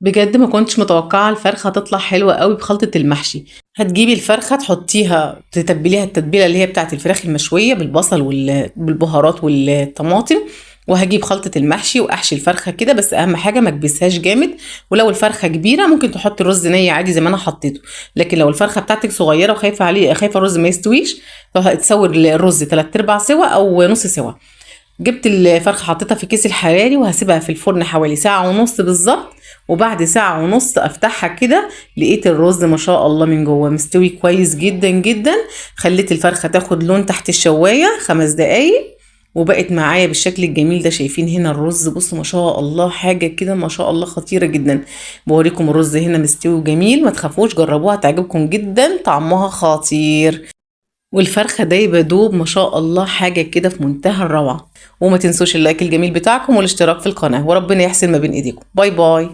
بجد ما كنتش متوقعة الفرخة هتطلع حلوة قوي بخلطة المحشي. هتجيبي الفرخة تحطيها تتبليها التتبيلة اللي هي بتاعة الفراخ المشوية بالبصل بالبهارات والطماطم، وهجيب خلطة المحشي واحشي الفرخة كده، بس اهم حاجة ما تكبسهاش جامد. ولو الفرخة كبيرة ممكن تحطي رز ني عادي زي ما انا حطيته، لكن لو الفرخة بتاعتك صغيرة وخايفة عليه خايفة الرز ما يستويش، فهتسوي الرز 3/4 سوا او نص سوا. جبت الفرخة حطيتها في كيس الحراري وهسيبها في الفرن حوالي ساعة ونص بالظبط. وبعد ساعة ونص افتحها كده، لقيت الرز ما شاء الله من جوه مستوي كويس جدا جدا. خليت الفرخة تاخد لون تحت الشواية 5 دقايق وبقت معايا بالشكل الجميل ده. شايفين هنا الرز؟ بصوا ما شاء الله، حاجة كده ما شاء الله خطيرة جدا. بوريكم الرز هنا مستوي وجميل، ما تخافوش جربوها تعجبكم جدا، طعمها خطير. والفرخة دايبة دوب ما شاء الله، حاجة كده في منتهى الروعة. وما تنسوش اللايك الجميل بتاعكم والاشتراك في القناة، وربنا يحسن ما بين ايديكم. باي باي.